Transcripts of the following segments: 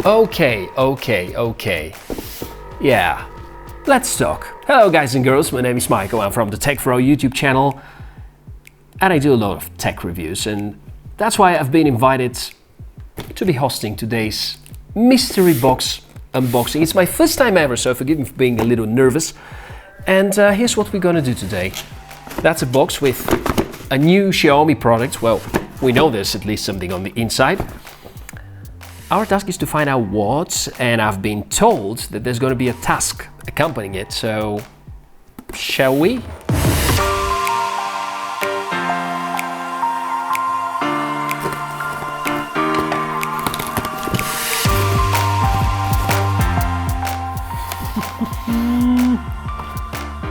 Okay. Yeah, let's talk. Hello guys and girls, my name is Michael, I'm from the Tech4All YouTube channel and I do a lot of tech reviews, and that's why I've been invited to be hosting today's mystery box unboxing. It's my first time ever, so forgive me for being a little nervous. And here's what we're gonna do today. That's a box with a new Xiaomi product. Well, we know there's at least something on the inside. Our task is to find out what, and I've been told that there's going to be a task accompanying it, so shall we?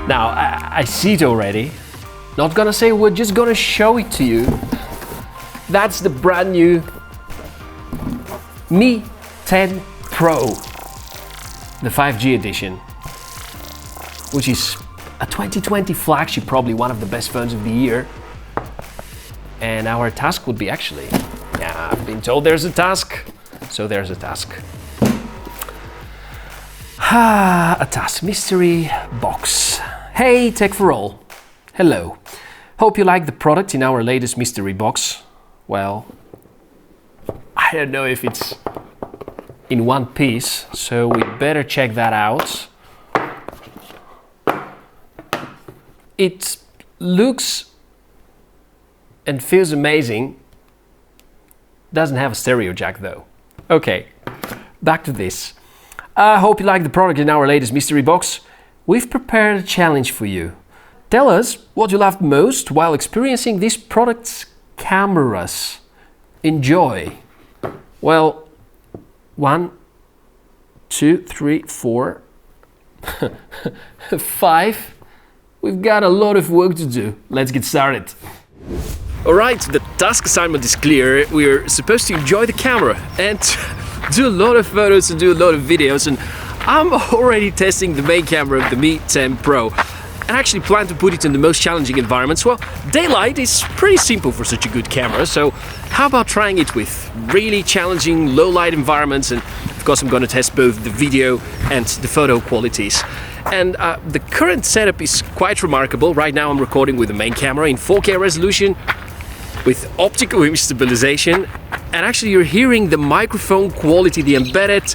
Now, I see it already. Not gonna say, we're just gonna show it to you. That's the brand new Mi 10 Pro, the 5G edition, which is a 2020 flagship, probably one of the best phones of the year. And our task would be actually, yeah, I've been told there's a task, so there's a task. A task, mystery box. Hey Tech4All, hello. Hope you like the product in our latest mystery box. Well, I don't know if it's in one piece, so we better check that out. It looks and feels amazing. Doesn't have a stereo jack though. Okay, back to this. I hope you like the product in our latest mystery box. We've prepared a challenge for you. Tell us what you loved most while experiencing this product's cameras. Enjoy. Well, 1, 2, 3, 4, 5. We've got a lot of work to do. Let's get started. Alright, the task assignment is clear. We're supposed to enjoy the camera and do a lot of photos and do a lot of videos, and I'm already testing the main camera of the Mi 10 Pro. I actually plan to put it in the most challenging environments. Well, daylight is pretty simple for such a good camera, so how about trying it with really challenging low light environments? And of course I'm going to test both the video and the photo qualities. And the current setup is quite remarkable. Right now I'm recording with the main camera in 4K resolution with optical image stabilization, and actually you're hearing the microphone quality, the embedded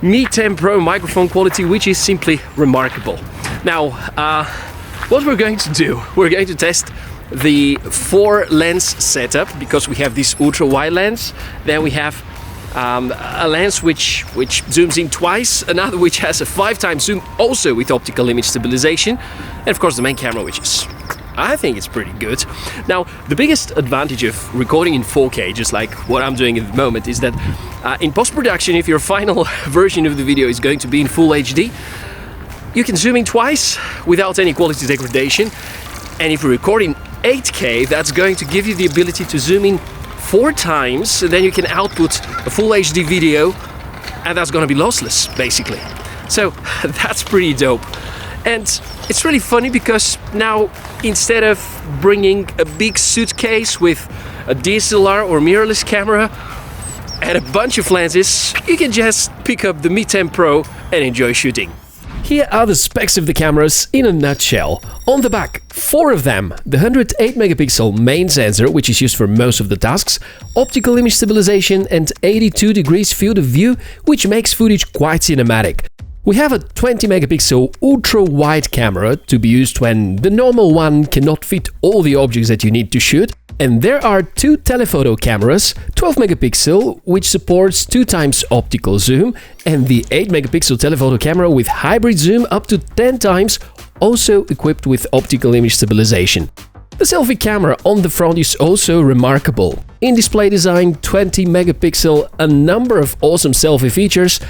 Mi 10 Pro microphone quality, which is simply remarkable. Now, what we're going to do, we're going to test the 4 lens setup, because we have this ultra wide lens, then we have a lens which zooms in twice, another which has a 5 times zoom, also with optical image stabilization, and of course the main camera, which is, I think it's pretty good. Now, the biggest advantage of recording in 4K, just like what I'm doing at the moment, is that in post-production, if your final version of the video is going to be in full HD, you can zoom in twice without any quality degradation. And if you record in 8K, that's going to give you the ability to zoom in 4 times, and then you can output a full HD video, and that's going to be lossless, basically. So that's pretty dope. And it's really funny because now, instead of bringing a big suitcase with a DSLR or mirrorless camera and a bunch of lenses, you can just pick up the Mi 10 Pro and enjoy shooting. Here are the specs of the cameras in a nutshell. On the back, 4 of them: the 108 megapixel main sensor, which is used for most of the tasks, optical image stabilization and 82 degrees field of view, which makes footage quite cinematic. We have a 20 megapixel ultra wide camera to be used when the normal one cannot fit all the objects that you need to shoot. And there are 2 telephoto cameras, 12 megapixel, which supports 2 times optical zoom, and the 8 megapixel telephoto camera with hybrid zoom up to 10 times, also equipped with optical image stabilization. The selfie camera on the front is also remarkable. In-display design, 20 megapixel, a number of awesome selfie features,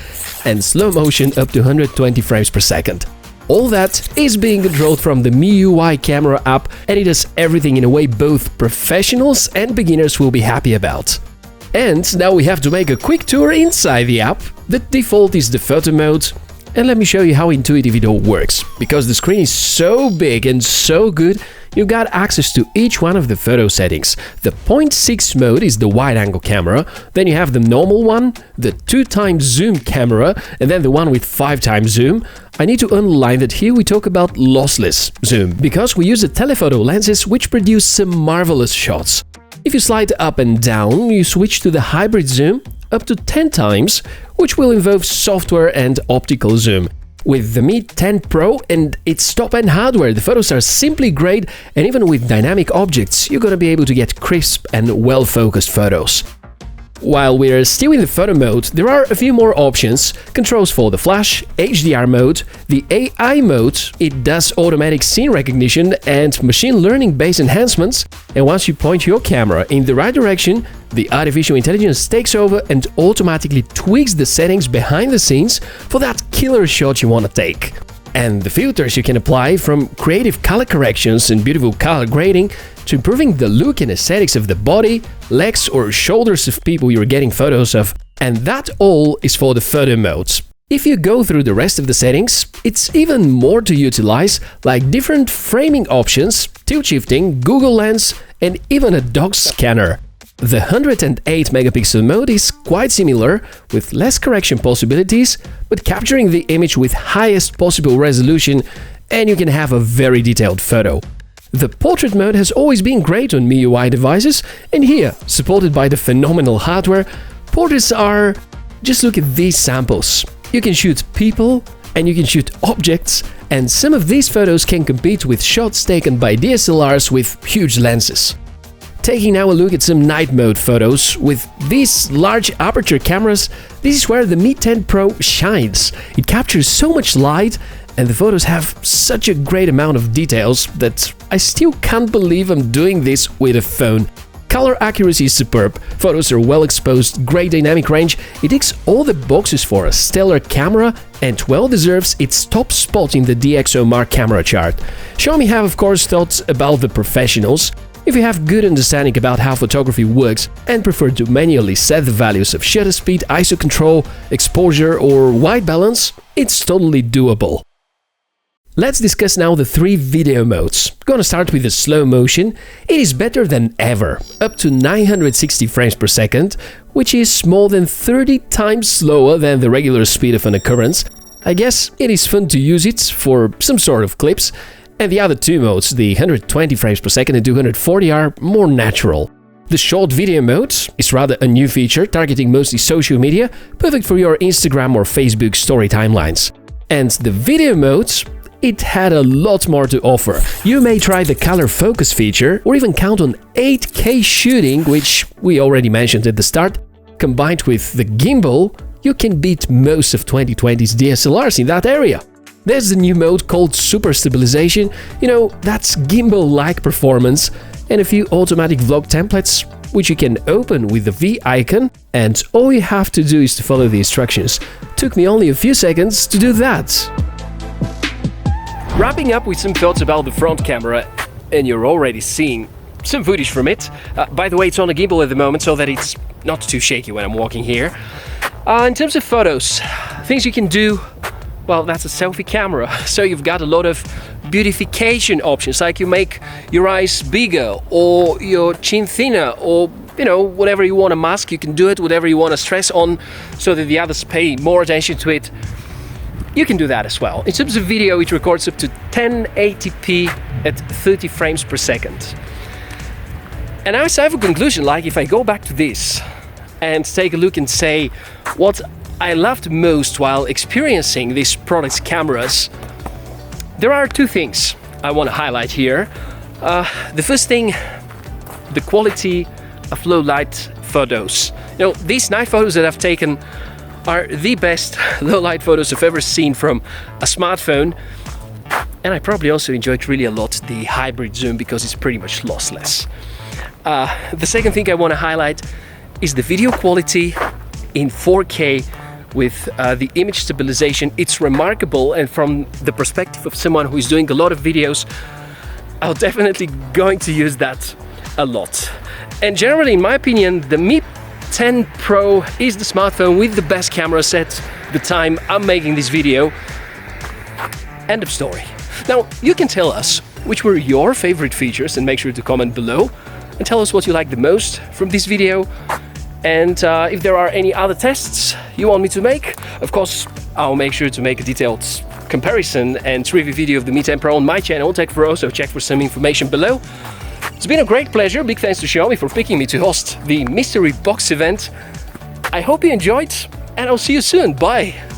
and slow motion up to 120 frames per second. All that is being controlled from the MIUI camera app, and it does everything in a way both professionals and beginners will be happy about. And now we have to make a quick tour inside the app. The default is the photo mode, and let me show you how intuitive it all works. Because the screen is so big and so good, you got access to each one of the photo settings. The 0.6 mode is the wide-angle camera, then you have the normal one, the 2x zoom camera, and then the one with 5x zoom. I need to underline that here we talk about lossless zoom, because we use the telephoto lenses which produce some marvelous shots. If you slide up and down, you switch to the hybrid zoom up to 10 times, which will involve software and optical zoom. With the Mi 10 Pro and its top-end hardware, the photos are simply great, and even with dynamic objects, you're gonna be able to get crisp and well-focused photos. While we're still in the photo mode, there are a few more options. Controls for the flash, HDR mode, the AI mode, it does automatic scene recognition and machine learning based enhancements, and once you point your camera in the right direction, the artificial intelligence takes over and automatically tweaks the settings behind the scenes for that killer shot you want to take. And the filters you can apply, from creative color corrections and beautiful color grading to improving the look and aesthetics of the body, legs or shoulders of people you're getting photos of. And that all is for the photo modes. If you go through the rest of the settings, it's even more to utilize, like different framing options, tilt shifting, Google Lens, and even a dog scanner. The 108 megapixel mode is quite similar, with less correction possibilities, but capturing the image with highest possible resolution, and you can have a very detailed photo. The portrait mode has always been great on MIUI devices, and here, supported by the phenomenal hardware, portraits are... just look at these samples. You can shoot people, and you can shoot objects, and some of these photos can compete with shots taken by DSLRs with huge lenses. Taking now a look at some night mode photos, with these large aperture cameras, this is where the Mi 10 Pro shines. It captures so much light, and the photos have such a great amount of details that I still can't believe I'm doing this with a phone. Color accuracy is superb, photos are well exposed, great dynamic range, it ticks all the boxes for a stellar camera and well deserves its top spot in the DxOMark camera chart. Xiaomi have of course thought about the professionals. If you have good understanding about how photography works and prefer to manually set the values of shutter speed, ISO control, exposure or white balance, it's totally doable. Let's discuss now the 3 video modes. Gonna start with the slow motion. It is better than ever, up to 960 frames per second, which is more than 30 times slower than the regular speed of an occurrence. I guess it is fun to use it for some sort of clips. And the other 2 modes, the 120 frames per second and 240, are more natural. The short video mode is rather a new feature, targeting mostly social media, perfect for your Instagram or Facebook story timelines. And the video mode, it had a lot more to offer. You may try the color focus feature, or even count on 8K shooting, which we already mentioned at the start. Combined with the gimbal, you can beat most of 2020's DSLRs in that area. There's the new mode called Super Stabilization, you know, that's gimbal-like performance, and a few automatic vlog templates, which you can open with the V icon, and all you have to do is to follow the instructions. Took me only a few seconds to do that. Wrapping up with some thoughts about the front camera, and you're already seeing some footage from it. By the way, it's on a gimbal at the moment, so that it's not too shaky when I'm walking here. In terms of photos, things you can do, well, that's a selfie camera, so you've got a lot of beautification options, like you make your eyes bigger or your chin thinner, or you know, whatever you want to mask, you can do it, whatever you want to stress on so that the others pay more attention to it, you can do that as well. In terms of video, it records up to 1080p at 30 frames per second. And now I have a conclusion, like if I go back to this and take a look and say what I loved most while experiencing this product's cameras, there are 2 things I want to highlight here. The first thing, the quality of low light photos. You know, these night photos that I've taken are the best low light photos I've ever seen from a smartphone. And I probably also enjoyed really a lot the hybrid zoom because it's pretty much lossless. The second thing I want to highlight is the video quality in 4K with the image stabilization. It's remarkable, and from the perspective of someone who is doing a lot of videos, I'm definitely going to use that a lot. And generally, in my opinion, the Mi 10 Pro is the smartphone with the best camera set the time I'm making this video. End of story. Now, you can tell us which were your favorite features and make sure to comment below and tell us what you like the most from this video. And if there are any other tests you want me to make, of course, I'll make sure to make a detailed comparison and review video of the Mi 10 Pro on my channel, Tech Pro, so check for some information below. It's been a great pleasure. Big thanks to Xiaomi for picking me to host the mystery box event. I hope you enjoyed, and I'll see you soon. Bye!